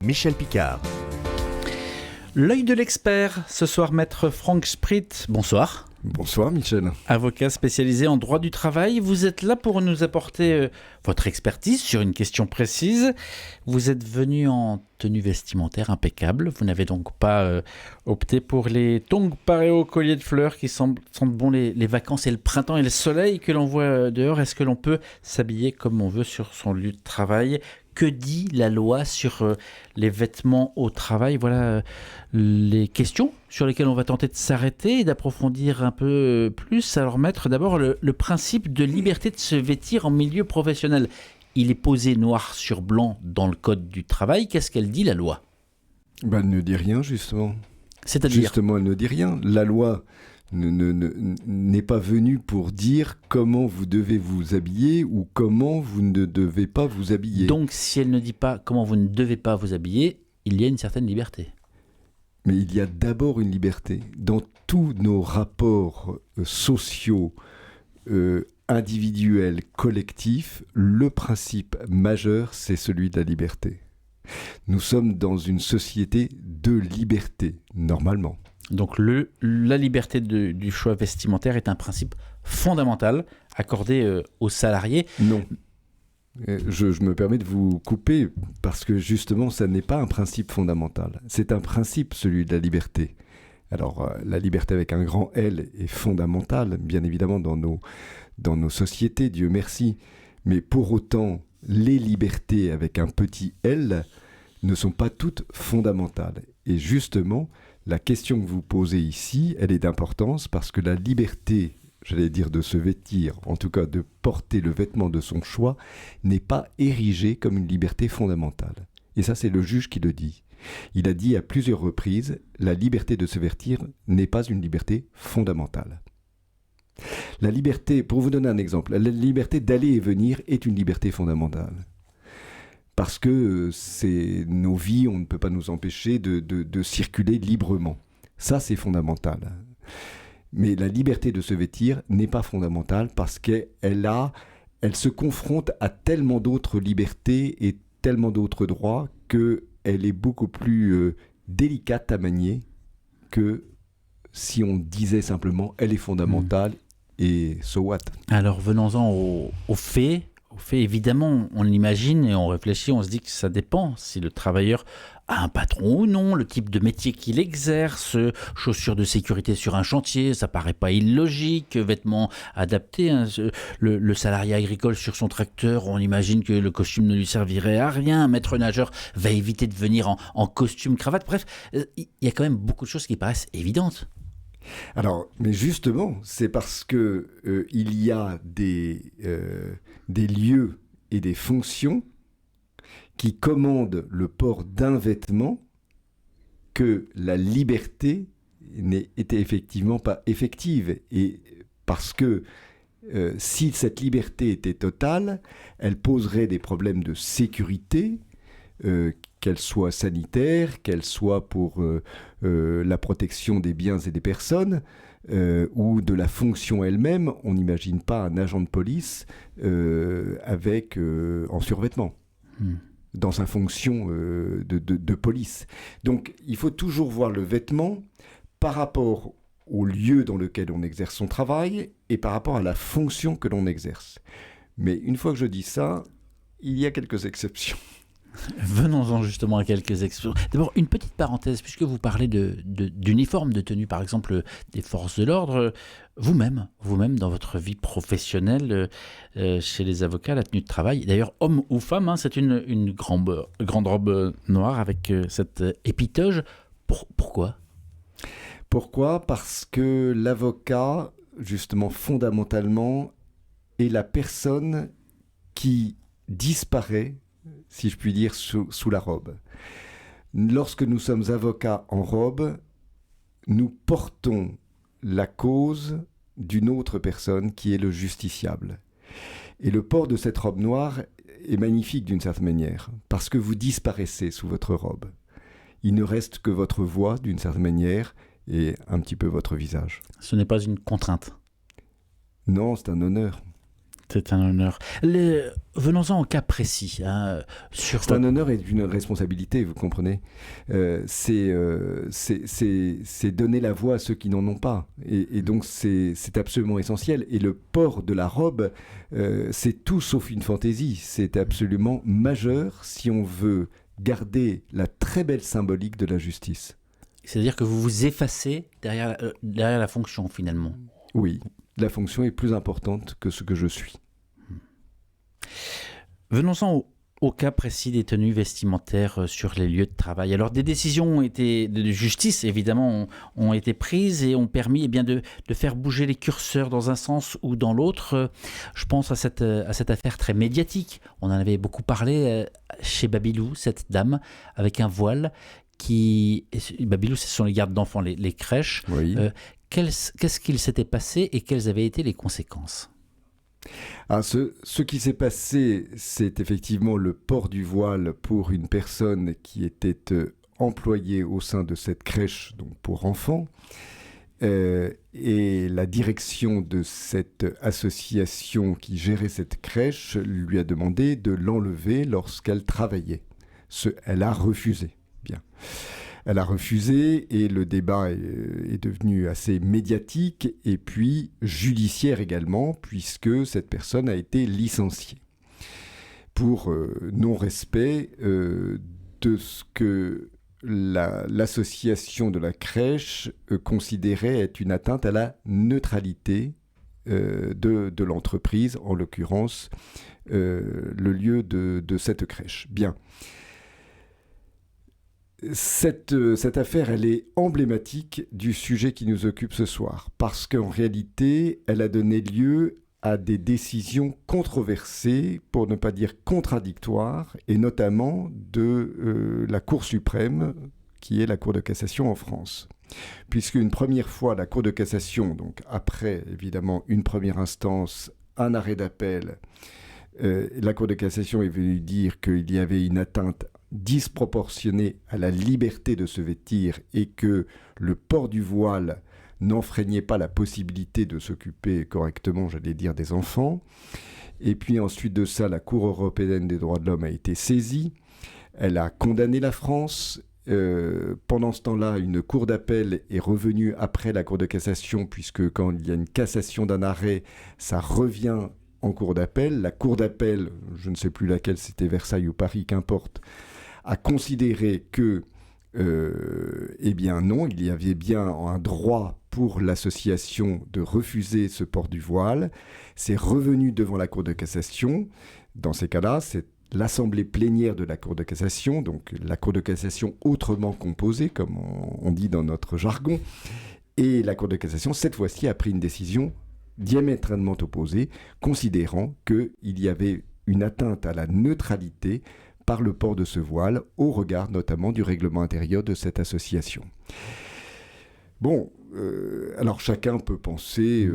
Michel Picard. L'œil de l'expert, ce soir maître Franck Sprit, bonsoir. Bonsoir Michel. Avocat spécialisé en droit du travail, vous êtes là pour nous apporter votre expertise sur une question précise. Vous êtes venu en tenue vestimentaire impeccable, vous n'avez donc pas opté pour les tongs paréo colliers de fleurs qui sentent bon les vacances et le printemps et le soleil que l'on voit dehors. Est-ce que l'on peut s'habiller comme on veut sur son lieu de travail ? Que dit la loi sur les vêtements au travail ? Voilà les questions sur lesquelles on va tenter de s'arrêter et d'approfondir un peu plus. Alors maître, d'abord le principe de liberté de se vêtir en milieu professionnel. Il est posé noir sur blanc dans le code du travail. Qu'est-ce qu'elle dit la loi ? Elle ne dit rien justement. C'est-à-dire ? Justement, elle ne dit rien. La loi n'est pas venue pour dire comment vous devez vous habiller ou comment vous ne devez pas vous habiller. Donc si elle ne dit pas comment vous ne devez pas vous habiller, il y a une certaine liberté. Mais il y a d'abord une liberté. Dans tous nos rapports sociaux, individuels, collectifs, le principe majeur, c'est celui de la liberté. Nous sommes dans une société de liberté, normalement. Donc la liberté du choix vestimentaire est un principe fondamental accordé aux salariés. Non. Je me permets de vous couper parce que justement, ça n'est pas un principe fondamental. C'est un principe, celui de la liberté. Alors, la liberté avec un grand L est fondamentale, bien évidemment, dans nos sociétés, Dieu merci. Mais pour autant, les libertés avec un petit L ne sont pas toutes fondamentales. Et justement, la question que vous posez ici, elle est d'importance parce que la liberté, j'allais dire de se vêtir, en tout cas de porter le vêtement de son choix, n'est pas érigée comme une liberté fondamentale. Et ça, c'est le juge qui le dit. Il a dit à plusieurs reprises, la liberté de se vêtir n'est pas une liberté fondamentale. La liberté, pour vous donner un exemple, la liberté d'aller et venir est une liberté fondamentale. Parce que c'est nos vies, on ne peut pas nous empêcher de circuler librement. Ça, c'est fondamental. Mais la liberté de se vêtir n'est pas fondamentale parce qu'elle se confronte à tellement d'autres libertés et tellement d'autres droits qu'elle est beaucoup plus délicate à manier que si on disait simplement « elle est fondamentale » et « so what ». Alors venons-en aux faits. Évidemment, on l'imagine et on réfléchit, on se dit que ça dépend si le travailleur a un patron ou non, le type de métier qu'il exerce, chaussures de sécurité sur un chantier, ça paraît pas illogique, vêtements adaptés, hein, le salarié agricole sur son tracteur, on imagine que le costume ne lui servirait à rien, un maître nageur va éviter de venir en costume cravate, bref, il y a quand même beaucoup de choses qui paraissent évidentes. Alors, mais justement, c'est parce que il y a des lieux et des fonctions qui commandent le port d'un vêtement que la liberté n'était effectivement pas effective. Et parce que si cette liberté était totale, elle poserait des problèmes de sécurité, qu'elle soit sanitaire, qu'elle soit pour la protection des biens et des personnes, ou de la fonction elle-même. On n'imagine pas un agent de police en survêtement, dans sa fonction de police. Donc il faut toujours voir le vêtement par rapport au lieu dans lequel on exerce son travail et par rapport à la fonction que l'on exerce. Mais une fois que je dis ça, il y a quelques exceptions. Venons-en justement à quelques exceptions. D'abord, une petite parenthèse, puisque vous parlez d'uniforme, de tenue par exemple des forces de l'ordre, vous-même dans votre vie professionnelle, chez les avocats, la tenue de travail, d'ailleurs homme ou femme, hein, c'est une grande robe noire avec cette épitoge. Pourquoi ? Pourquoi ? Parce que l'avocat, justement fondamentalement, est la personne qui disparaît, si je puis dire, sous la robe. Lorsque nous sommes avocats en robe, nous portons la cause d'une autre personne qui est le justiciable. Et le port de cette robe noire est magnifique d'une certaine manière, parce que vous disparaissez sous votre robe. Il ne reste que votre voix d'une certaine manière et un petit peu votre visage. Ce n'est pas une contrainte. Non, c'est un honneur. C'est un honneur. Venons-en au cas précis. Hein, c'est un honneur et une responsabilité, vous comprenez. C'est donner la voix à ceux qui n'en ont pas. Et donc, c'est absolument essentiel. Et le port de la robe, c'est tout sauf une fantaisie. C'est absolument majeur si on veut garder la très belle symbolique de la justice. C'est-à-dire que vous vous effacez derrière la fonction, finalement. Oui. La fonction est plus importante que ce que je suis. Venons-en au cas précis des tenues vestimentaires sur les lieux de travail. Alors, des décisions de justice, évidemment, ont été prises et ont permis de faire bouger les curseurs dans un sens ou dans l'autre. Je pense à cette affaire très médiatique. On en avait beaucoup parlé chez Babylou, cette dame avec un voile Babylou, ce sont les gardes d'enfants, les crèches. Oui. Qu'est-ce qu'il s'était passé et quelles avaient été les conséquences ? Ce qui s'est passé, c'est effectivement le port du voile pour une personne qui était employée au sein de cette crèche donc pour enfants. Et la direction de cette association qui gérait cette crèche lui a demandé de l'enlever lorsqu'elle travaillait. Elle a refusé. Bien. Elle a refusé et le débat est devenu assez médiatique et puis judiciaire également, puisque cette personne a été licenciée pour non-respect de ce que l'association de la crèche considérait être une atteinte à la neutralité de l'entreprise, en l'occurrence le lieu de cette crèche. Bien. Cette affaire, elle est emblématique du sujet qui nous occupe ce soir, parce qu'en réalité, elle a donné lieu à des décisions controversées, pour ne pas dire contradictoires, et notamment de la Cour suprême, qui est la Cour de cassation en France. Puisque une première fois, la Cour de cassation, donc après évidemment une première instance, un arrêt d'appel, la Cour de cassation est venue dire qu'il y avait une atteinte disproportionnée à la liberté de se vêtir et que le port du voile n'enfreignait pas la possibilité de s'occuper correctement, j'allais dire, des enfants. Et puis ensuite de ça, la Cour européenne des droits de l'homme a été saisie. Elle a condamné la France. Pendant ce temps-là, une cour d'appel est revenue après la Cour de cassation, puisque quand il y a une cassation d'un arrêt, ça revient en cour d'appel. La cour d'appel, je ne sais plus laquelle, c'était Versailles ou Paris, qu'importe, a considéré que, eh bien non, il y avait bien un droit pour l'association de refuser ce port du voile. C'est revenu devant la Cour de cassation. Dans ces cas-là, c'est l'assemblée plénière de la Cour de cassation, donc la Cour de cassation autrement composée, comme on dit dans notre jargon. Et la Cour de cassation, cette fois-ci, a pris une décision diamétralement opposée, considérant qu'il y avait une atteinte à la neutralité par le port de ce voile, au regard notamment du règlement intérieur de cette association. Bon, alors chacun peut penser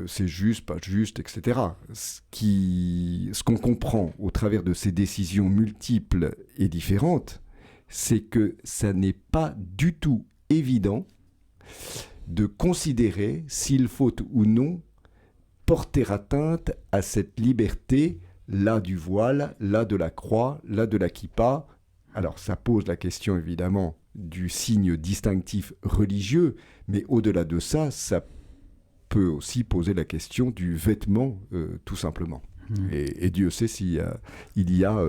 c'est juste, pas juste, etc. Ce qu'on comprend au travers de ces décisions multiples et différentes, c'est que ça n'est pas du tout évident de considérer s'il faut ou non porter atteinte à cette liberté, là du voile, là de la croix, là de la kippa. Alors ça pose la question évidemment du signe distinctif religieux, mais au-delà de ça, ça peut aussi poser la question du vêtement, tout simplement. Et Dieu sait s'il y a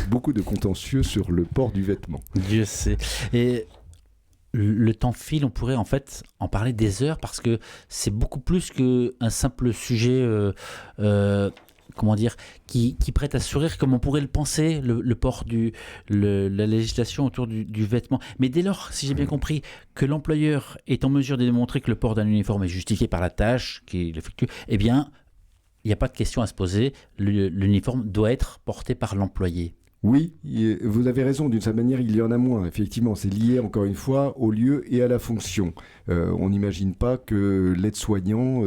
beaucoup de contentieux sur le port du vêtement. Dieu sait. Et le temps file, on pourrait en fait en parler des heures, parce que c'est beaucoup plus qu'un simple sujet comment dire, qui prête à sourire comme on pourrait le penser, le port la législation autour du vêtement. Mais dès lors, si j'ai bien compris, que l'employeur est en mesure de démontrer que le port d'un uniforme est justifié par la tâche qu'il effectue, eh bien, il n'y a pas de question à se poser, l'uniforme doit être porté par l'employé. Oui, vous avez raison, d'une certaine manière, il y en a moins. Effectivement, c'est lié, encore une fois, au lieu et à la fonction. On n'imagine pas que l'aide-soignant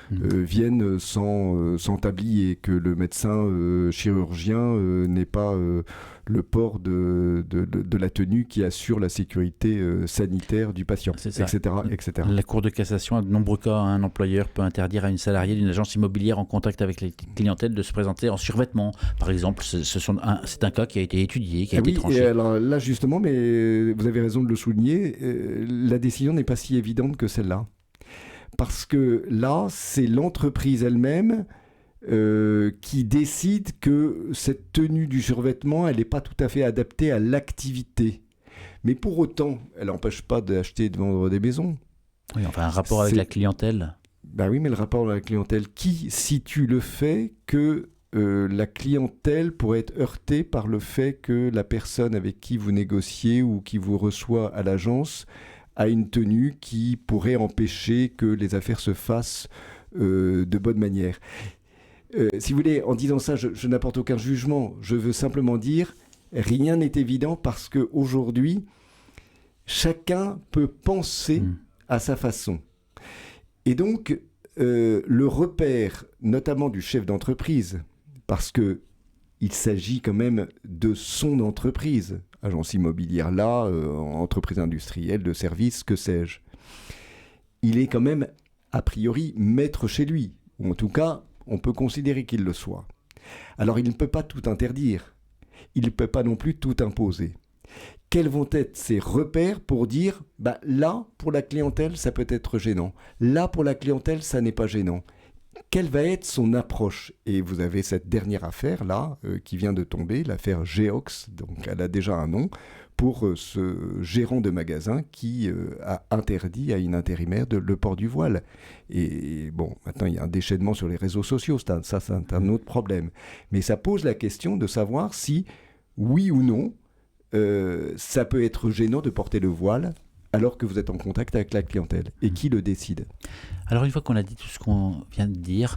vienne sans tablier, que le médecin chirurgien n'ait pas le port de la tenue qui assure la sécurité sanitaire du patient, etc., etc. La Cour de cassation, à de nombreux cas, un employeur peut interdire à une salariée d'une agence immobilière en contact avec les clientèles de se présenter en survêtement. Par exemple, c'est un cas qui a été étudié, qui a été tranché. Et alors là, justement, mais vous avez raison de le souligner, la décision n'est pas si évidente que celle-là. Parce que là, c'est l'entreprise elle-même qui décide que cette tenue du survêtement, elle n'est pas tout à fait adaptée à l'activité. Mais pour autant, elle n'empêche pas d'acheter et de vendre des maisons. Oui, enfin, un rapport avec la clientèle. Ben oui, mais le rapport avec la clientèle, qui situe le fait que la clientèle pourrait être heurtée par le fait que la personne avec qui vous négociez ou qui vous reçoit à l'agence a une tenue qui pourrait empêcher que les affaires se fassent de bonne manière. Si vous voulez, en disant ça, je n'apporte aucun jugement. Je veux simplement dire, rien n'est évident parce qu'aujourd'hui, chacun peut penser à sa façon. Et donc, le repère, notamment du chef d'entreprise, parce qu'il s'agit quand même de son entreprise, agence immobilière là, entreprise industrielle, de services, que sais-je. Il est quand même, a priori, maître chez lui, ou en tout cas, on peut considérer qu'il le soit. Alors, il ne peut pas tout interdire, il ne peut pas non plus tout imposer. Quels vont être ces repères pour dire, là, pour la clientèle, ça peut être gênant. Là, pour la clientèle, ça n'est pas gênant. Quelle va être son approche? Et vous avez cette dernière affaire, là, qui vient de tomber, l'affaire Geox, donc elle a déjà un nom, pour ce gérant de magasin qui a interdit à une intérimaire le port du voile. Et bon, maintenant, il y a un déchaînement sur les réseaux sociaux, ça, c'est un autre problème. Mais ça pose la question de savoir si, oui ou non, ça peut être gênant de porter le voile alors que vous êtes en contact avec la clientèle. Et qui le décide? Alors une fois qu'on a dit tout ce qu'on vient de dire,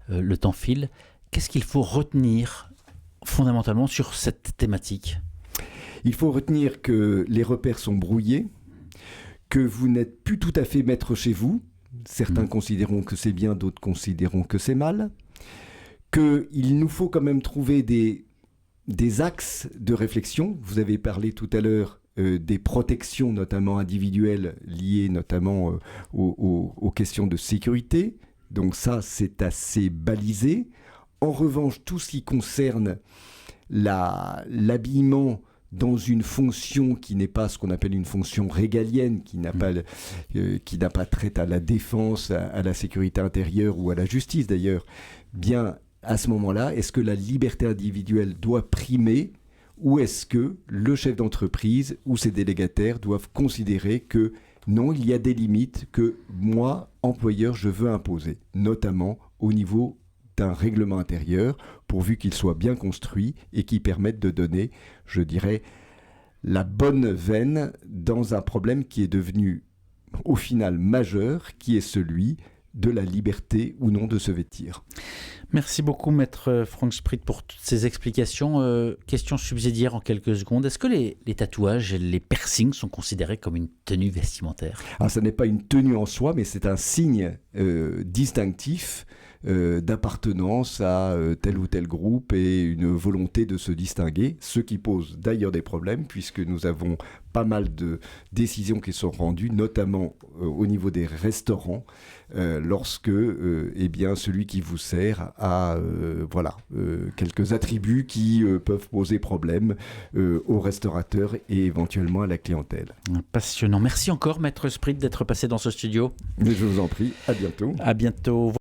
le temps file, qu'est-ce qu'il faut retenir fondamentalement sur cette thématique? Il faut retenir que les repères sont brouillés, que vous n'êtes plus tout à fait maître chez vous. Certains considéreront que c'est bien, d'autres considéreront que c'est mal. Qu'il nous faut quand même trouver des axes de réflexion. Vous avez parlé tout à l'heure des protections, notamment individuelles, liées notamment aux questions de sécurité. Donc ça, c'est assez balisé. En revanche, tout ce qui concerne l'habillement dans une fonction qui n'est pas ce qu'on appelle une fonction régalienne, qui n'a pas trait à la défense, à la sécurité intérieure ou à la justice d'ailleurs, bien à ce moment-là, est-ce que la liberté individuelle doit primer ou est-ce que le chef d'entreprise ou ses délégataires doivent considérer que non, il y a des limites que moi, employeur, je veux imposer, notamment au niveau d'un règlement intérieur, pourvu qu'il soit bien construit et qui permette de donner, je dirais, la bonne veine dans un problème qui est devenu au final majeur, qui est celui de la liberté ou non de se vêtir. Merci beaucoup, maître Franck Sprit, pour toutes ces explications. Question subsidiaire en quelques secondes. Est-ce que les tatouages et les piercings sont considérés comme une tenue vestimentaire? Ça n'est pas une tenue en soi, mais c'est un signe distinctif d'appartenance à tel ou tel groupe et une volonté de se distinguer, ce qui pose d'ailleurs des problèmes puisque nous avons pas mal de décisions qui sont rendues, notamment au niveau des restaurants, lorsque celui qui vous sert a quelques attributs qui peuvent poser problème aux restaurateurs et éventuellement à la clientèle. Passionnant. Merci encore, maître Sprit, d'être passé dans ce studio. Mais je vous en prie, à bientôt. À bientôt.